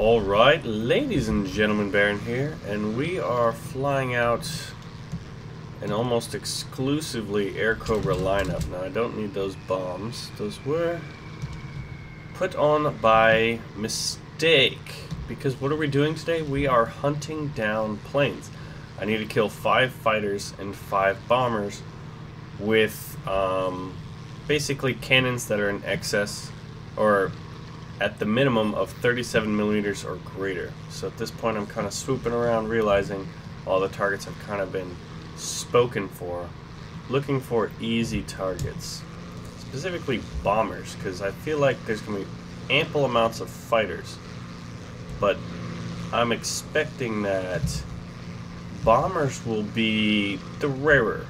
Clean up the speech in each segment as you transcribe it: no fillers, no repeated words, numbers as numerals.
Alright, ladies and gentlemen, Baron here, and we are flying out an almost exclusively Aircobra lineup. Now, I don't need those bombs. Those were put on by mistake. Because what are we doing today? We are hunting down planes. I need to kill 5 fighters and 5 bombers with basically cannons that are in excess, or at the minimum of 37 millimeters or greater. So at this point I'm kind of swooping around, realizing all the targets have kind of been spoken for, looking for easy targets, specifically bombers, because I feel like there's going to be ample amounts of fighters, but I'm expecting that bombers will be the rarer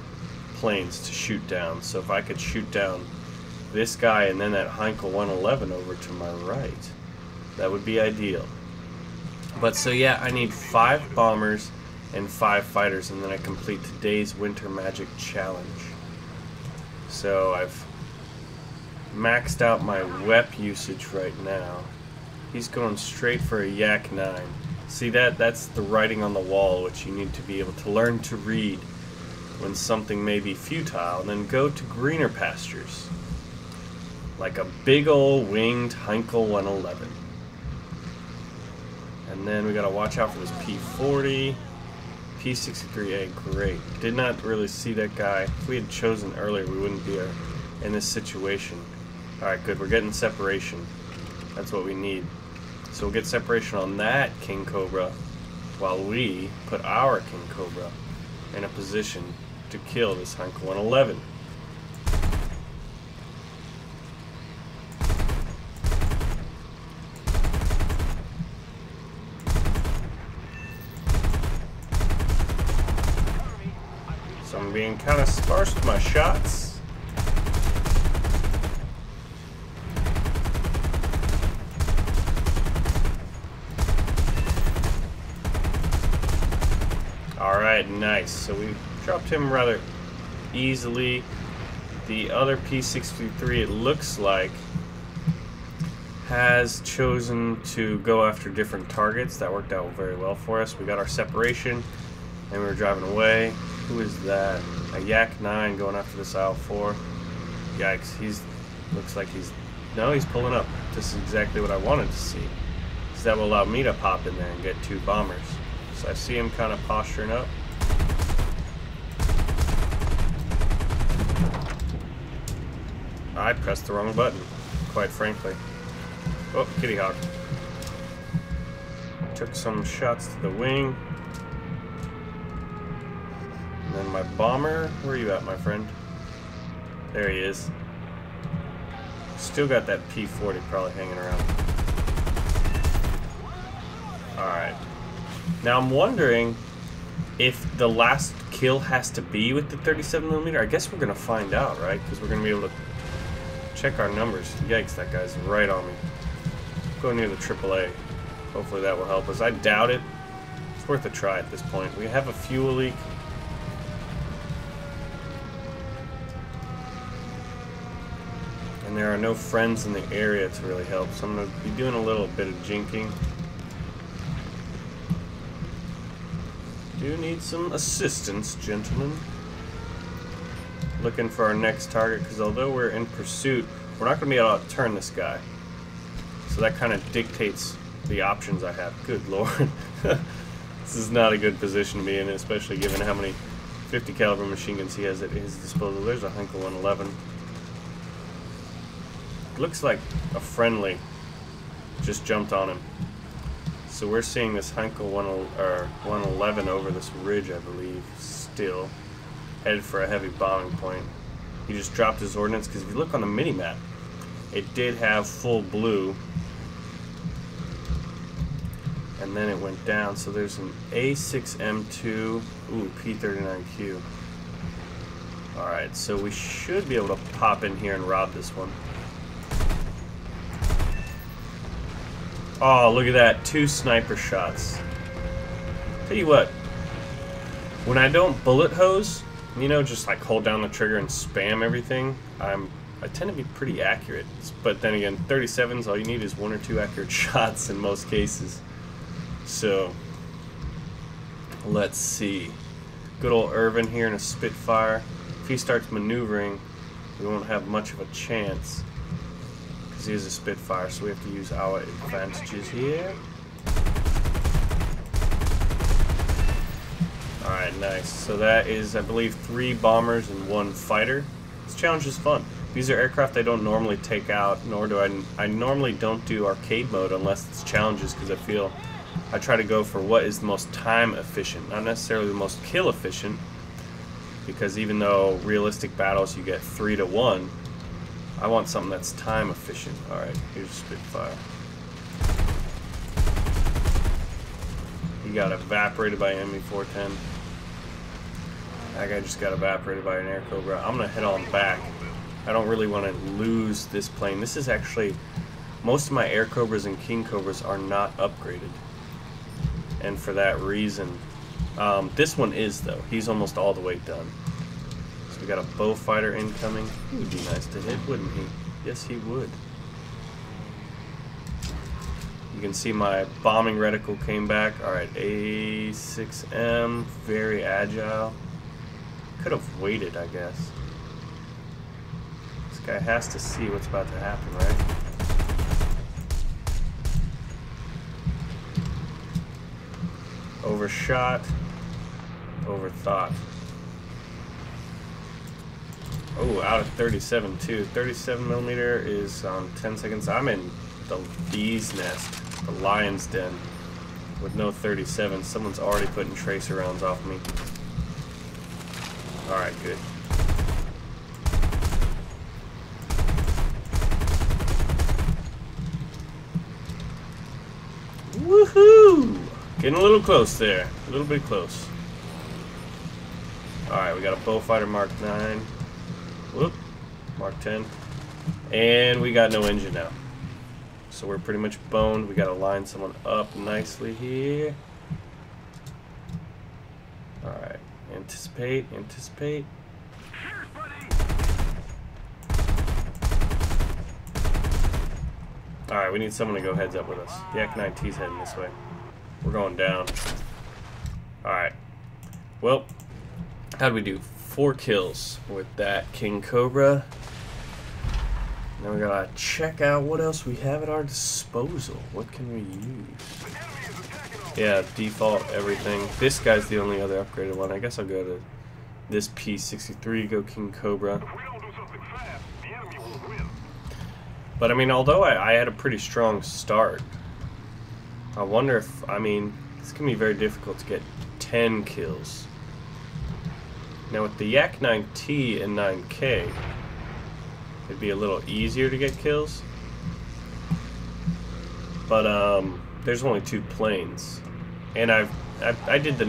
planes to shoot down. So if I could shoot down this guy and then that Heinkel 111 over to my right, that would be ideal. But so yeah, I need 5 bombers and 5 fighters, and then I complete today's Winter Magic Challenge. So I've maxed out my WEP usage right now. He's going straight for a Yak 9. See, that's the writing on the wall, which you need to be able to learn to read when something may be futile, and then go to greener pastures, like a big old winged Heinkel 111. And then we gotta watch out for this P40, P63A. Great. Did not really see that guy. If we had chosen earlier, we wouldn't be in this situation. Alright, good. We're getting separation. That's what we need. So we'll get separation on that Kingcobra while we put our Kingcobra in a position to kill this Heinkel 111. So I'm being kind of sparse with my shots. Alright, nice. So we dropped him rather easily. The other P63, it looks like, has chosen to go after different targets. That worked out very well for us. We got our separation, and we were driving away. Who is that? A Yak 9 going after this IL-4. Yikes, looks like he's pulling up. This is exactly what I wanted to see. So that will allow me to pop in there and get 2 bombers. So I see him kind of posturing up. I pressed the wrong button, quite frankly. Oh, kitty hawk. Took some shots to the wing. And then my bomber, where are you at, my friend? There he is. Still got that P40 probably hanging around. Alright. Now I'm wondering if the last kill has to be with the 37mm. I guess we're going to find out, right? Because we're going to be able to check our numbers. Yikes, that guy's right on me. Go near the AAA. Hopefully that will help us. I doubt it. It's worth a try at this point. We have a fuel leak. And there are no friends in the area to really help, so I'm going to be doing a little bit of jinking. Do need some assistance, gentlemen. Looking for our next target, because although we're in pursuit, we're not going to be able to turn this guy. So that kind of dictates the options I have. Good lord. This is not a good position to be in, especially given how many 50 caliber machine guns he has at his disposal. There's a Heinkel 111. Looks like a friendly just jumped on him. So we're seeing this Heinkel 111 over this ridge, I believe, still headed for a heavy bombing point. He just dropped his ordnance, because if you look on the mini-map, it did have full blue, and then it went down. So there's an A6M2, ooh, P39Q. Alright, so we should be able to pop in here and rob this one. Oh, look at that. 2 sniper shots. Tell you what, when I don't bullet hose, you know, just like hold down the trigger and spam everything, I'm I tend to be pretty accurate, but then again, 37s, all you need is 1 or 2 accurate shots in most cases. So, let's see. Good old Irvin here in a Spitfire. If he starts maneuvering, we won't have much of a chance, because he is a Spitfire, so we have to use our advantages here. Alright, nice. So that is, I believe, 3 bombers and 1 fighter. This challenge is fun. These are aircraft I don't normally take out, nor do I normally don't do arcade mode unless it's challenges, because I feel I try to go for what is the most time efficient, not necessarily the most kill efficient, because even though realistic battles you get 3 to 1, I want something that's time efficient. Alright, here's a Spitfire. He got evaporated by enemy 410. That guy just got evaporated by an Aircobra. I'm gonna head on back. I don't really want to lose this plane. This is actually, most of my Aircobras and Kingcobras are not upgraded. And for that reason, this one is though. He's almost all the way done. So we got a bow fighter incoming. He would be nice to hit, wouldn't he? Yes, he would. You can see my bombing reticle came back. Alright, A6M, very agile. Could have waited, I guess. This guy has to see what's about to happen, right? Overshot, overthought. Oh, out of 37 too. 37mm is 10 seconds. I'm in the bee's nest, the lion's den, with no 37. Someone's already putting tracer rounds off me. Alright, good. Woohoo! Getting a little close there. A little bit close. Alright, we got a bow fighter Mark 9. Whoop. Mark 10. And we got no engine now. So we're pretty much boned. We gotta line someone up nicely here. Alright. Anticipate, anticipate. Alright, we need someone to go heads up with us. The Yak-9T's heading this way. We're going down. Alright. Well, how'd we do? 4 kills with that Kingcobra. Now we gotta check out what else we have at our disposal. What can we use? Yeah, default everything. This guy's the only other upgraded one. I guess I'll go to this P63, go Kingcobra. But I mean, although I had a pretty strong start, I wonder if, I mean, it's going to be very difficult to get 10 kills. Now with the Yak-9T and 9K, it'd be a little easier to get kills. But there's only 2 planes. And I did the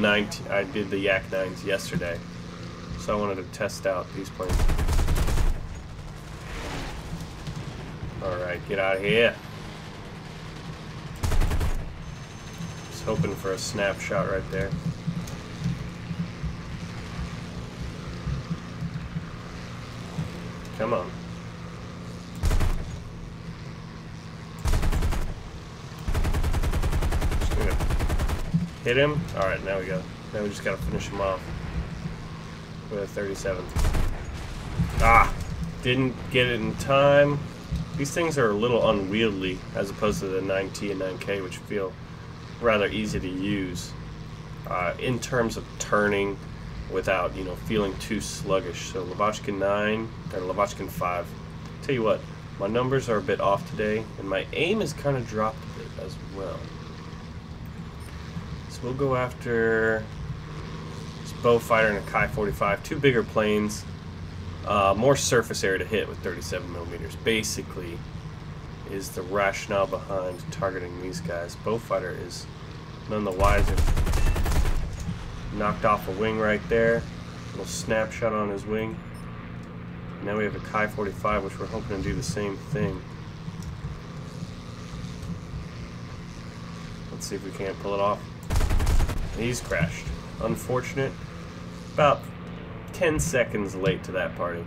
Yak-9s yesterday. So I wanted to test out these planes. Alright, get out of here. Just hoping for a snapshot right there. Come on. Just gonna hit him. Alright, now we go. Now we just gotta finish him off with a 37. Ah! Didn't get it in time. These things are a little unwieldy as opposed to the 9T and 9K, which feel rather easy to use in terms of turning without, you know, feeling too sluggish. So Lavochkin 9 or Lavochkin 5. Tell you what, my numbers are a bit off today, and my aim has kind of dropped a bit as well. So we'll go after this bow fighter and a Kai 45, 2 bigger planes. More surface area to hit with 37mm, basically, is the rationale behind targeting these guys. Bowfighter is none the wiser. Knocked off a wing right there. Little snapshot on his wing. Now we have a Kai 45, which we're hoping to do the same thing. Let's see if we can't pull it off. He's crashed. Unfortunate. About 10 seconds late to that party.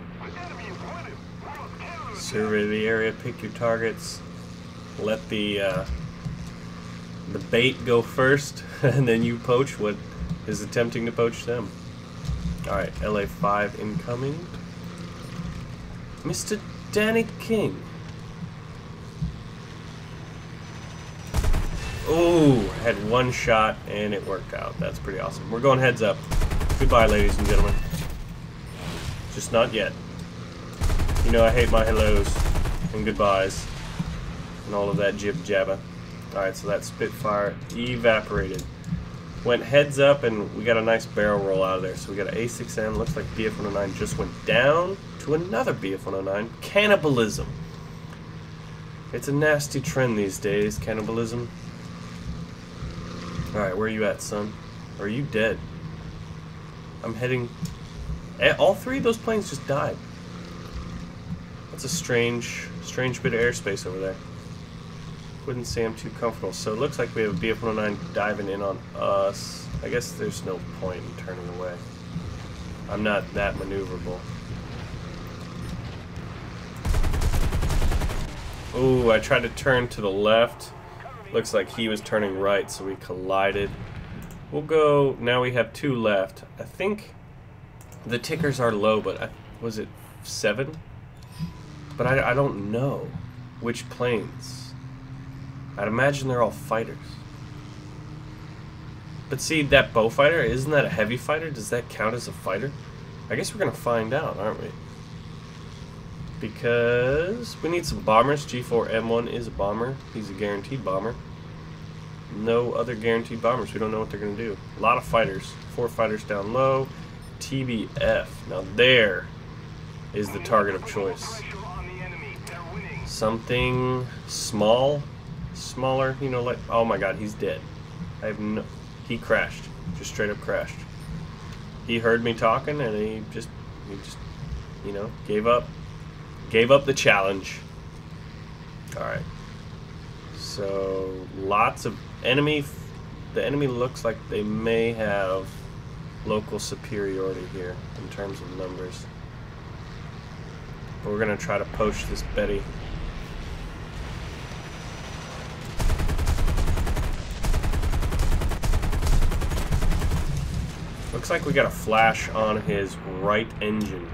Survey the area, pick your targets, let the bait go first, and then you poach what is attempting to poach them. Alright, LA5 incoming. Mr. Danny King. Oh, had one shot and it worked out. That's pretty awesome. We're going heads up. Goodbye, ladies and gentlemen. Just not yet. You know I hate my hellos and goodbyes and all of that jib-jabba. Alright, so that Spitfire evaporated. Went heads up and we got a nice barrel roll out of there. So we got an A6M. Looks like BF-109 just went down to another BF-109. Cannibalism. It's a nasty trend these days, cannibalism. Alright, where are you at, son? Or are you dead? I'm heading... All three of those planes just died. That's a strange bit of airspace over there. Wouldn't say I'm too comfortable. So it looks like we have a BF-109 diving in on us. I guess there's no point in turning away. I'm not that maneuverable. Ooh, I tried to turn to the left. Looks like he was turning right, so we collided. We'll go... Now we have 2 left. I think the tickers are low, but was it 7? But I don't know which planes. I'd imagine they're all fighters. But see, that bow fighter, isn't that a heavy fighter? Does that count as a fighter? I guess we're going to find out, aren't we? Because we need some bombers. G4M1 is a bomber. He's a guaranteed bomber. No other guaranteed bombers. We don't know what they're going to do. A lot of fighters. 4 fighters down low. TBF. Now there is the target of choice. Something small. Smaller. You know, like... Oh my god, he's dead. I have no... He crashed. Just straight up crashed. He heard me talking and he just you know, gave up. Gave up the challenge. Alright. So, lots of enemy. The enemy looks like they may have local superiority here in terms of numbers. But we're going to try to poach this Betty. Looks like we got a flash on his right engine.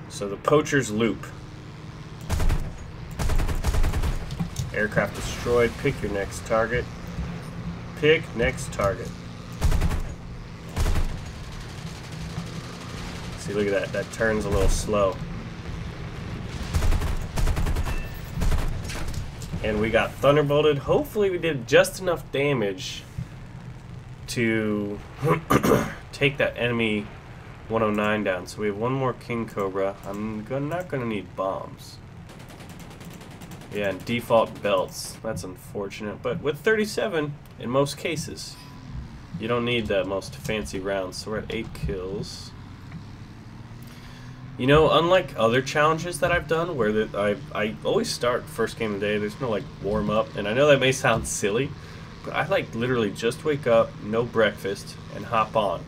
So the poacher's loop. Aircraft destroyed. Pick your next target. Pick next target. See, look at that. That turns a little slow. And we got thunderbolted. Hopefully we did just enough damage to take that enemy 109 down. So we have one more Kingcobra. I'm not going to need bombs. Yeah, and default belts. That's unfortunate. But with 37, in most cases, you don't need the most fancy rounds. So we're at 8 kills. You know, unlike other challenges that I've done, where I always start first game of the day, there's no like warm up, and I know that may sound silly, but I like literally just wake up, no breakfast, and hop on.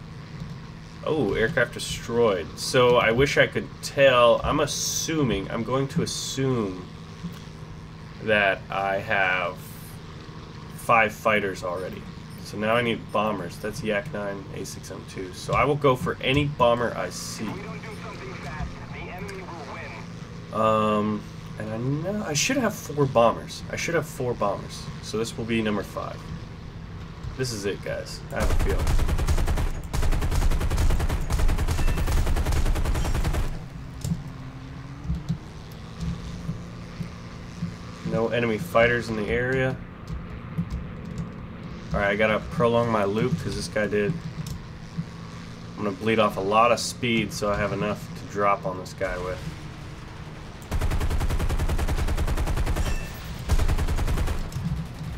Oh, aircraft destroyed. So I wish I could tell. I'm going to assume that I have 5 fighters already. So now I need bombers. That's Yak 9, A6M2. So I will go for any bomber I see. And I know I should have 4 bombers. I should have 4 bombers. So this will be number 5. This is it, guys. I have a feeling. No enemy fighters in the area. Alright, I gotta prolong my loop because this guy did. I'm gonna bleed off a lot of speed so I have enough to drop on this guy with.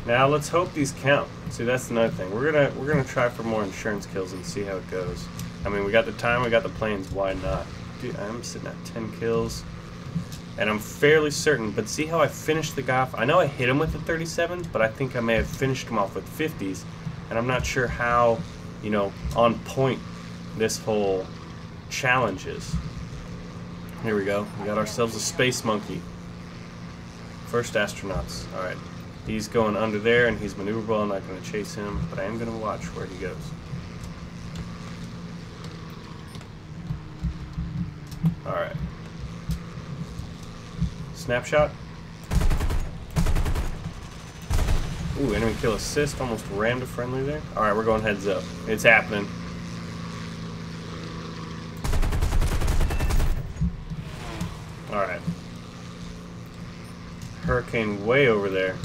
Now let's hope these count. See, that's another thing. We're gonna try for more insurance kills and see how it goes. I mean, we got the time, we got the planes. Why not? Dude, I'm sitting at 10 kills. And I'm fairly certain, but see how I finished the guy off? I know I hit him with the 37, but I think I may have finished him off with 50s. And I'm not sure how, you know, on point this whole challenge is. Here we go. We got ourselves a space monkey. First astronauts. Alright. He's going under there and he's maneuverable. I'm not going to chase him, but I am going to watch where he goes. Alright. Snapshot. Ooh, enemy kill assist. Almost rammed a friendly there. Alright, we're going heads up. It's happening. Alright. Hurricane way over there.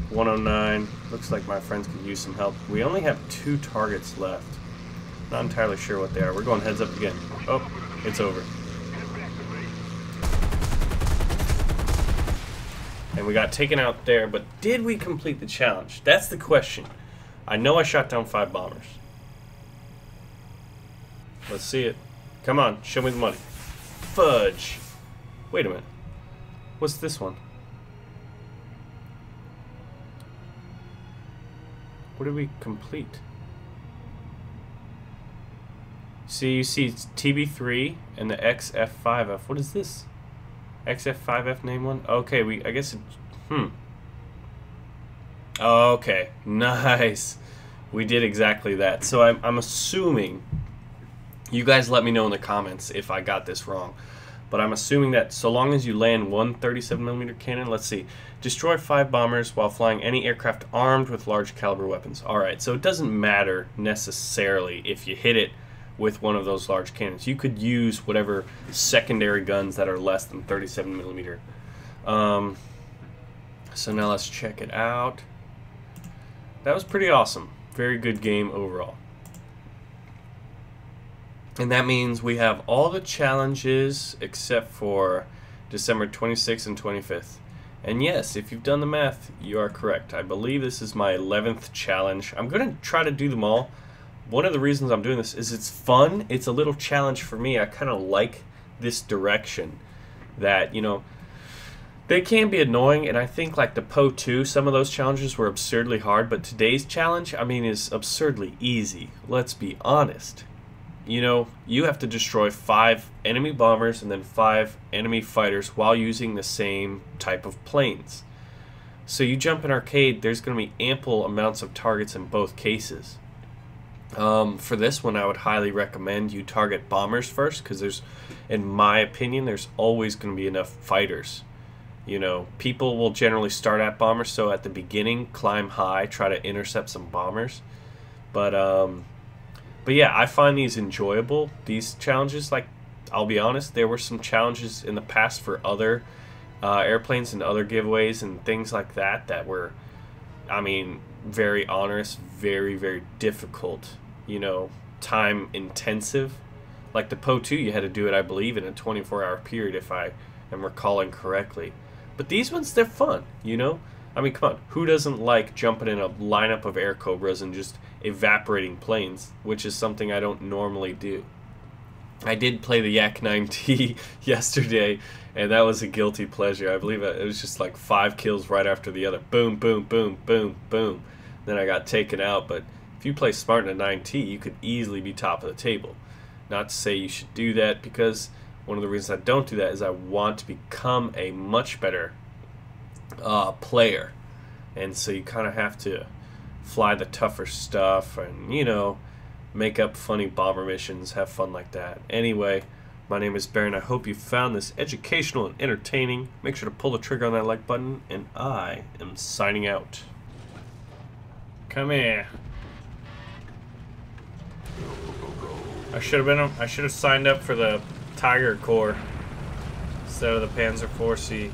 109. Looks like my friends could use some help. We only have 2 targets left. Not entirely sure what they are. We're going heads up again. Oh, it's over. And we got taken out there, but did we complete the challenge? That's the question. I know I shot down 5 bombers. Let's see it. Come on, show me the money. Fudge. Wait a minute. What's this one? What did we complete? See, you see it's TB3 and the XF5F. What is this? XF5F name one? Okay, I guess it, okay, nice. We did exactly that. So I'm assuming, you guys let me know in the comments if I got this wrong. But I'm assuming that so long as you land one 37mm cannon, let's see, destroy 5 bombers while flying any aircraft armed with large caliber weapons. Alright, so it doesn't matter necessarily if you hit it with one of those large cannons. You could use whatever secondary guns that are less than 37mm. So now let's check it out. That was pretty awesome. Very good game overall. And that means we have all the challenges except for December 26th and 25th. And yes, if you've done the math, you are correct. I believe this is my 11th challenge. I'm going to try to do them all. One of the reasons I'm doing this is it's fun. It's a little challenge for me. I kind of like this direction that, you know, they can be annoying. And I think like the Po 2, some of those challenges were absurdly hard. But today's challenge, I mean, is absurdly easy. Let's be honest. You know, you have to destroy 5 enemy bombers and then 5 enemy fighters while using the same type of planes. So you jump in arcade, there's going to be ample amounts of targets in both cases. For this one, I would highly recommend you target bombers first, because there's, in my opinion, there's always going to be enough fighters. You know, people will generally start at bombers, so at the beginning, climb high, try to intercept some bombers. But yeah, I find these enjoyable, these challenges. Like, I'll be honest, there were some challenges in the past for other airplanes and other giveaways and things like that that were, I mean, very onerous, very, very difficult, you know, time intensive. Like the Po 2, you had to do it, I believe, in a 24-hour period, if I am recalling correctly. But these ones, they're fun, you know? I mean, come on, who doesn't like jumping in a lineup of Aircobras and just evaporating planes, which is something I don't normally do. I did play the Yak 9T yesterday, and that was a guilty pleasure. I believe it was just like 5 kills right after the other. Boom, boom, boom, boom, boom. Then I got taken out, but if you play smart in a 9T, you could easily be top of the table. Not to say you should do that, because one of the reasons I don't do that is I want to become a much better player. And so you kind of have to fly the tougher stuff and, you know, make up funny bomber missions, have fun like that. Anyway, my name is Baron. I hope you found this educational and entertaining. Make sure to pull the trigger on that like button, and I am signing out. Come here. I should have signed up for the Tiger Corps instead of the Panzer 4C.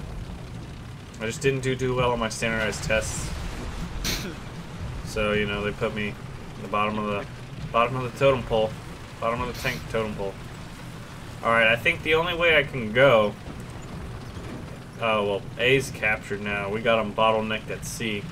I just didn't do too well on my standardized tests. So, you know, they put me in the bottom of the totem pole. Bottom of the tank totem pole. Alright, I think the only way I can go... Oh, well, A's captured now. We got him bottlenecked at C.